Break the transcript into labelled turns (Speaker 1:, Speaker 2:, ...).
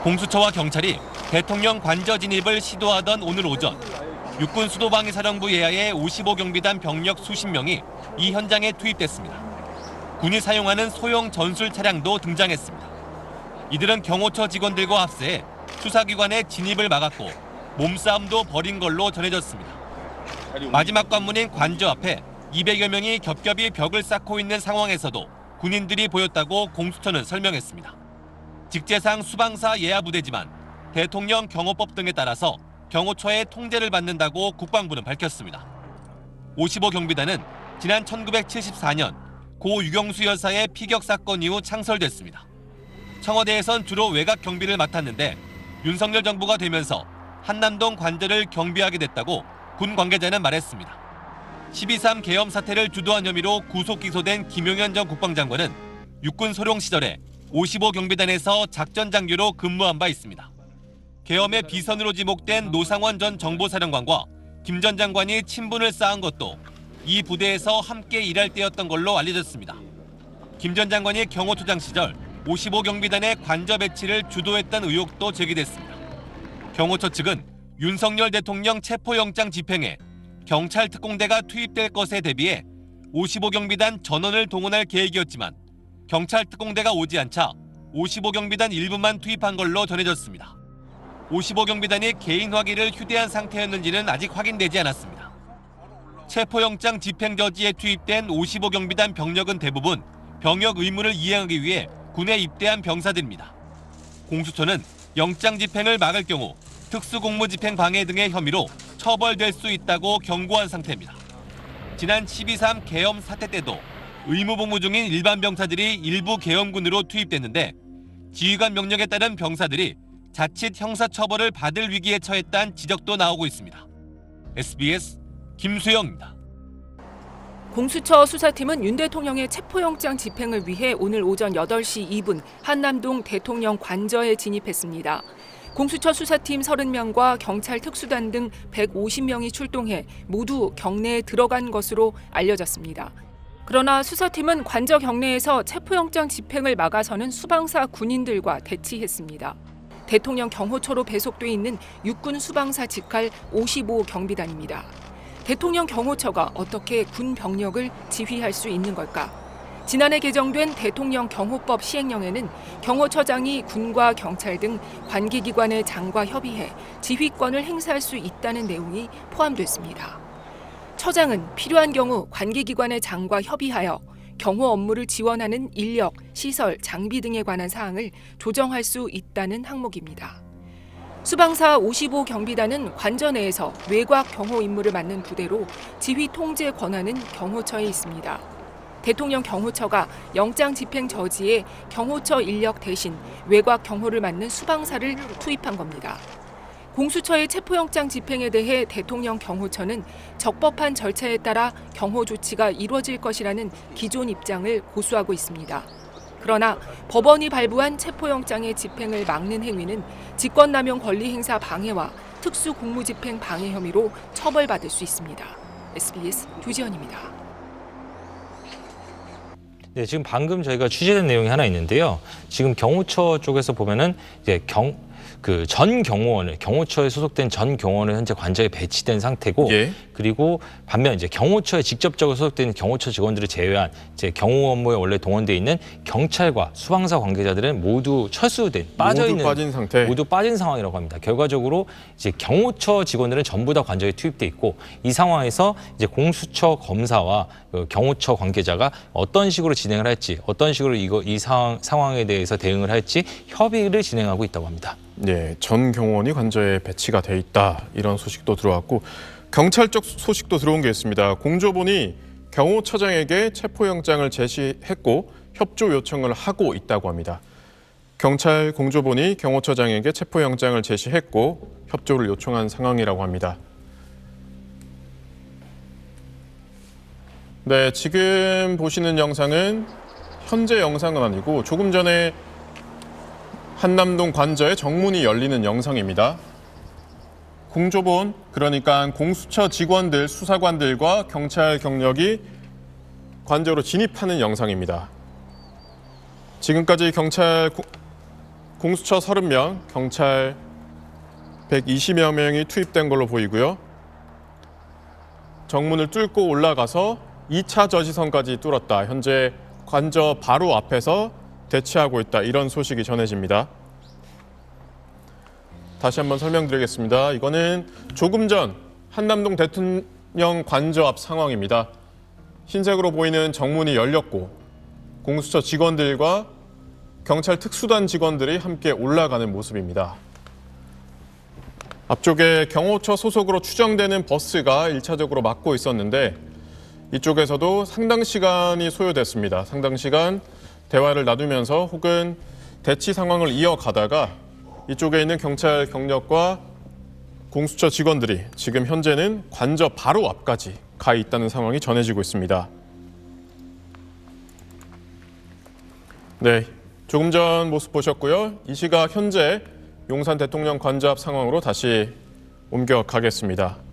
Speaker 1: 공수처와 경찰이 대통령 관저 진입을 시도하던 오늘 오전 육군 수도방위사령부 예하의 55경비단 병력 수십 명이 이 현장에 투입됐습니다. 군이 사용하는 소형 전술 차량도 등장했습니다. 이들은 경호처 직원들과 합세해 수사기관의 진입을 막았고 몸싸움도 벌인 걸로 전해졌습니다. 마지막 관문인 관저 앞에 200여 명이 겹겹이 벽을 쌓고 있는 상황에서도 군인들이 보였다고 공수처는 설명했습니다. 직제상 수방사 예하 부대지만 대통령 경호법 등에 따라서 경호처의 통제를 받는다고 국방부는 밝혔습니다. 55경비단은 지난 1974년 고 유경수 여사의 피격 사건 이후 창설됐습니다. 청와대에선 주로 외곽 경비를 맡았는데 윤석열 정부가 되면서 한남동 관저를 경비하게 됐다고 군 관계자는 말했습니다. 12.3 계엄 사태를 주도한 혐의로 구속 기소된 김용현 전 국방장관은 육군 소령 시절에 55경비단에서 작전장교로 근무한 바 있습니다. 계엄의 비선으로 지목된 노상원 전 정보사령관과 김 전 장관이 친분을 쌓은 것도 이 부대에서 함께 일할 때였던 걸로 알려졌습니다. 김 전 장관이 경호처장 시절 55경비단의 관저 배치를 주도했던 의혹도 제기됐습니다. 경호처 측은 윤석열 대통령 체포영장 집행에 경찰 특공대가 투입될 것에 대비해 55경비단 전원을 동원할 계획이었지만 경찰 특공대가 오지 않자 55경비단 일부만 투입한 걸로 전해졌습니다. 55경비단이 개인 확인을 휴대한 상태였는지는 아직 확인되지 않았습니다. 체포영장 집행 저지에 투입된 55경비단 병력은 대부분 병역 의무를 이행하기 위해 군에 입대한 병사들입니다. 공수처는 영장 집행을 막을 경우 특수공무집행 방해 등의 혐의로 처벌될 수 있다고 경고한 상태입니다. 지난 12.3 계엄 사태 때도 의무복무 중인 일반 병사들이 일부 계엄군으로 투입됐는데 지휘관 명령에 따른 병사들이 자칫 형사처벌을 받을 위기에 처했다는 지적도 나오고 있습니다. SBS 김수영입니다.
Speaker 2: 공수처 수사팀은 윤 대통령의 체포영장 집행을 위해 오늘 오전 8시 2분 한남동 대통령 관저에 진입했습니다. 공수처 수사팀 30명과 경찰 특수단 등 150명이 출동해 모두 경내에 들어간 것으로 알려졌습니다. 그러나 수사팀은 관저 경내에서 체포영장 집행을 막아서는 수방사 군인들과 대치했습니다. 대통령 경호처로 배속돼 있는 육군 수방사 직할 55경비단입니다. 대통령 경호처가 어떻게 군 병력을 지휘할 수 있는 걸까? 지난해 개정된 대통령 경호법 시행령에는 경호처장이 군과 경찰 등 관계기관의 장과 협의해 지휘권을 행사할 수 있다는 내용이 포함됐습니다. 처장은 필요한 경우 관계기관의 장과 협의하여 경호 업무를 지원하는 인력, 시설, 장비 등에 관한 사항을 조정할 수 있다는 항목입니다. 수방사 55경비단은 관저 내에서 외곽 경호 임무를 맡는 부대로 지휘 통제 권한은 경호처에 있습니다. 대통령 경호처가 영장 집행 저지에 경호처 인력 대신 외곽 경호를 맡는 수방사를 투입한 겁니다. 공수처의 체포영장 집행에 대해 대통령 경호처는 적법한 절차에 따라 경호 조치가 이루어질 것이라는 기존 입장을 고수하고 있습니다. 그러나 법원이 발부한 체포영장의 집행을 막는 행위는 직권남용 권리행사 방해와 특수공무집행 방해 혐의로 처벌받을 수 있습니다. SBS 조지현입니다.
Speaker 3: 네, 지금 방금 저희가 취재된 내용이 하나 있는데요. 지금 경호처 쪽에서 보면은 이제 전 경호원을 경호처에 소속된 전 경호원은 현재 관저에 배치된 상태고,
Speaker 4: 예.
Speaker 3: 그리고 반면 이제 경호처에 직접적으로 소속된 경호처 직원들을 제외한 이제 경호 업무에 원래 동원돼 있는 경찰과 수방사 관계자들은 모두 철수된 모두 빠진 상황이라고 합니다. 결과적으로 이제 경호처 직원들은 전부 다 관저에 투입돼 있고, 이 상황에서 이제 공수처 검사와 경호처 관계자가 어떤 식으로 진행을 할지, 어떤 식으로 이 상황에 대해서 대응을 할지 협의를 진행하고 있다고 합니다.
Speaker 4: 네, 전 경호원이 관저에 배치가 돼 있다, 이런 소식도 들어왔고, 경찰 쪽 소식도 들어온 게 있습니다. 공조본이 경호처장에게 체포영장을 제시했고 협조 요청을 하고 있다고 합니다. 경찰 공조본이 경호처장에게 체포영장을 제시했고 협조를 요청한 상황이라고 합니다. 네, 지금 보시는 영상은 현재 영상은 아니고 조금 전에 한남동 관저의 정문이 열리는 영상입니다. 공조본, 그러니까 공수처 직원들, 수사관들과 경찰 경력이 관저로 진입하는 영상입니다. 지금까지 공수처 30명, 경찰 120여 명이 투입된 걸로 보이고요. 정문을 뚫고 올라가서 2차 저지선까지 뚫었다. 현재 관저 바로 앞에서 대치하고 있다. 이런 소식이 전해집니다. 다시 한번 설명드리겠습니다. 이거는 조금 전 한남동 대통령 관저 앞 상황입니다. 흰색으로 보이는 정문이 열렸고 공수처 직원들과 경찰 특수단 직원들이 함께 올라가는 모습입니다. 앞쪽에 경호처 소속으로 추정되는 버스가 1차적으로 막고 있었는데 이쪽에서도 상당 시간이 소요됐습니다. 상당 시간 대화를 나누면서 혹은 대치 상황을 이어가다가 이쪽에 있는 경찰 경력과 공수처 직원들이 지금 현재는 관저 바로 앞까지 가 있다는 상황이 전해지고 있습니다. 네, 조금 전 모습 보셨고요. 이 시각 현재 용산 대통령 관저 앞 상황으로 다시 옮겨가겠습니다.